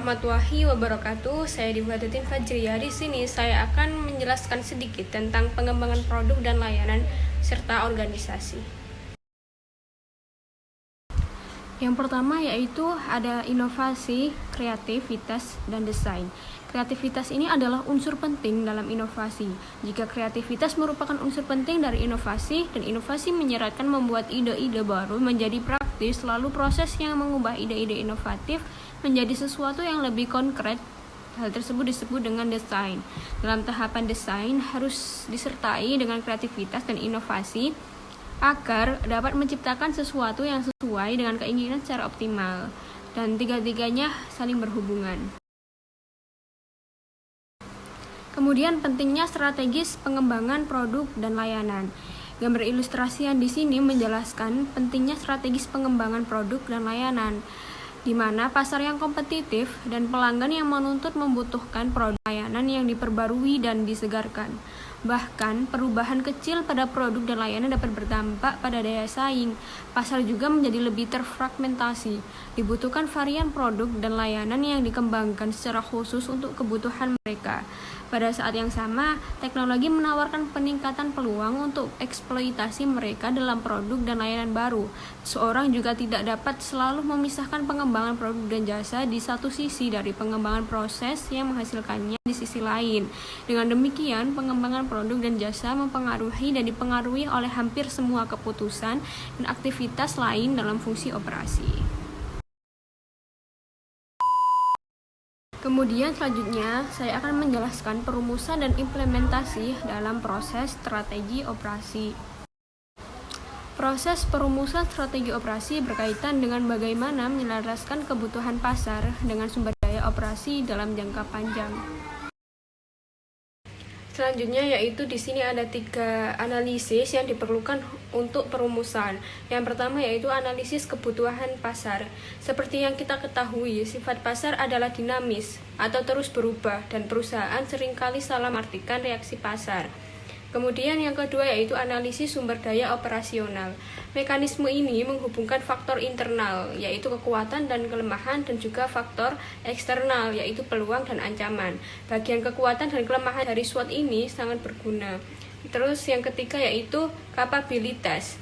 warahmatullahi wabarakatuh. Saya Dibatutin Fajriya. Di sini saya akan menjelaskan sedikit tentang pengembangan produk dan layanan serta organisasi. Yang pertama yaitu ada inovasi, kreativitas, dan desain. Kreativitas ini adalah unsur penting dalam inovasi. Jika kreativitas merupakan unsur penting dari inovasi, dan inovasi menyeratkan membuat ide-ide baru menjadi praktis, lalu proses yang mengubah ide-ide inovatif menjadi sesuatu yang lebih konkret. Hal tersebut disebut dengan desain. Dalam tahapan desain harus disertai dengan kreativitas dan inovasi agar dapat menciptakan sesuatu yang sesuai dengan keinginan secara optimal, dan tiga-tiganya saling berhubungan. Kemudian pentingnya strategis pengembangan produk dan layanan. Gambar ilustrasi yang di sini menjelaskan pentingnya strategis pengembangan produk dan layanan, di mana pasar yang kompetitif dan pelanggan yang menuntut membutuhkan produk layanan yang diperbarui dan disegarkan. Bahkan, perubahan kecil pada produk dan layanan dapat berdampak pada daya saing. Pasar juga menjadi lebih terfragmentasi. Dibutuhkan varian produk dan layanan yang dikembangkan secara khusus untuk kebutuhan mereka. Pada saat yang sama, teknologi menawarkan peningkatan peluang untuk eksploitasi mereka dalam produk dan layanan baru. Seorang juga tidak dapat selalu memisahkan pengembangan produk dan jasa di satu sisi dari pengembangan proses yang menghasilkannya di sisi lain. Dengan demikian, pengembangan produk dan jasa mempengaruhi dan dipengaruhi oleh hampir semua keputusan dan aktivitas lain dalam fungsi operasi. Kemudian selanjutnya, saya akan menjelaskan perumusan dan implementasi dalam proses strategi operasi. Proses perumusan strategi operasi berkaitan dengan bagaimana menyelaraskan kebutuhan pasar dengan sumber daya operasi dalam jangka panjang. Selanjutnya yaitu di sini ada 3 analisis yang diperlukan untuk perumusan. Yang pertama yaitu analisis kebutuhan pasar. Seperti yang kita ketahui, sifat pasar adalah dinamis atau terus berubah, dan perusahaan seringkali salah mengartikan reaksi pasar. Kemudian yang kedua yaitu analisis sumber daya operasional. Mekanisme ini menghubungkan faktor internal, yaitu kekuatan dan kelemahan, dan juga faktor eksternal, yaitu peluang dan ancaman. Bagian kekuatan dan kelemahan dari SWOT ini sangat berguna. Terus yang ketiga yaitu kapabilitas.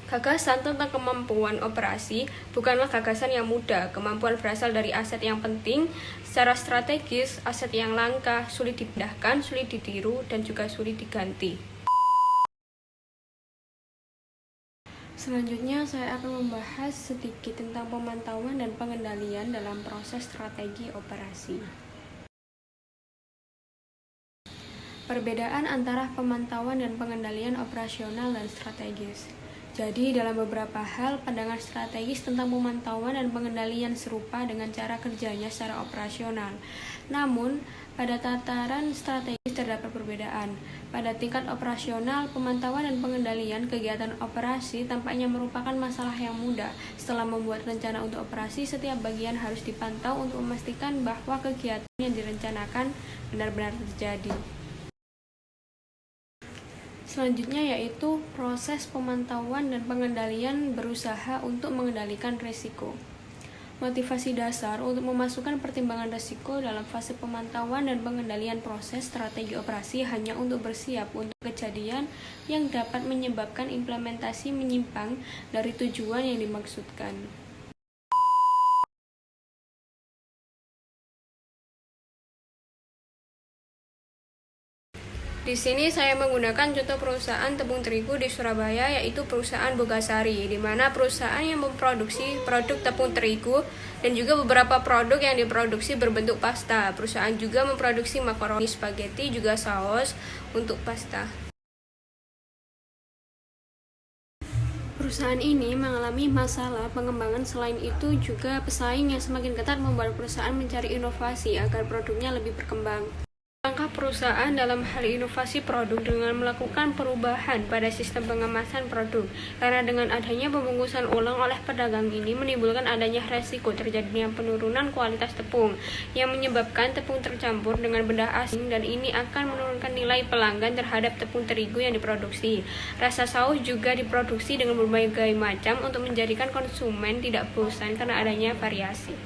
Gagasan tentang kemampuan operasi bukanlah gagasan yang mudah. Kemampuan berasal dari aset yang penting secara strategis, aset yang langka, sulit dipindahkan, sulit ditiru, dan juga sulit diganti. Selanjutnya saya akan membahas sedikit tentang pemantauan dan pengendalian dalam proses strategi operasi. Perbedaan antara pemantauan dan pengendalian operasional dan strategis. Jadi, dalam beberapa hal, pandangan strategis tentang pemantauan dan pengendalian serupa dengan cara kerjanya secara operasional. Namun, pada tataran strategis terdapat perbedaan. Pada tingkat operasional, pemantauan dan pengendalian kegiatan operasi tampaknya merupakan masalah yang mudah. Setelah membuat rencana untuk operasi, setiap bagian harus dipantau untuk memastikan bahwa kegiatan yang direncanakan benar-benar terjadi. Selanjutnya yaitu proses pemantauan dan pengendalian berusaha untuk mengendalikan risiko. Motivasi dasar untuk memasukkan pertimbangan risiko dalam fase pemantauan dan pengendalian proses strategi operasi hanya untuk bersiap untuk kejadian yang dapat menyebabkan implementasi menyimpang dari tujuan yang dimaksudkan. Di sini saya menggunakan contoh perusahaan tepung terigu di Surabaya, yaitu perusahaan Bogasari, di mana perusahaan yang memproduksi produk tepung terigu dan juga beberapa produk yang diproduksi berbentuk pasta. Perusahaan juga memproduksi makaroni, spaghetti, juga saus untuk pasta. Perusahaan ini mengalami masalah pengembangan. Selain itu juga pesaing yang semakin ketat membuat perusahaan mencari inovasi agar produknya lebih berkembang. Langkah perusahaan dalam hal inovasi produk dengan melakukan perubahan pada sistem pengemasan produk, karena dengan adanya pembungkusan ulang oleh pedagang ini menimbulkan adanya resiko terjadinya penurunan kualitas tepung yang menyebabkan tepung tercampur dengan benda asing, dan ini akan menurunkan nilai pelanggan terhadap tepung terigu yang diproduksi. Rasa saus juga diproduksi dengan berbagai macam untuk menjadikan konsumen tidak bosan karena adanya variasi.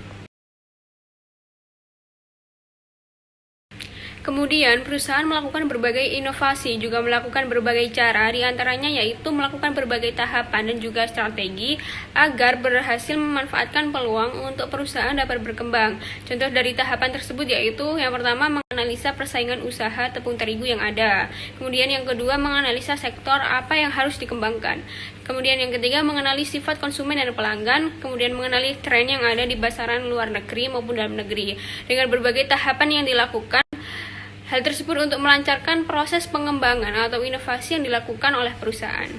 Kemudian, perusahaan melakukan berbagai inovasi, juga melakukan berbagai cara, diantaranya yaitu melakukan berbagai tahapan dan juga strategi agar berhasil memanfaatkan peluang untuk perusahaan dapat berkembang. Contoh dari tahapan tersebut yaitu yang pertama, menganalisa persaingan usaha tepung terigu yang ada. Kemudian yang kedua, menganalisa sektor apa yang harus dikembangkan. Kemudian yang ketiga, mengenali sifat konsumen dan pelanggan. Kemudian mengenali tren yang ada di pasaran luar negeri maupun dalam negeri. Dengan berbagai tahapan yang dilakukan, hal tersebut untuk melancarkan proses pengembangan atau inovasi yang dilakukan oleh perusahaan.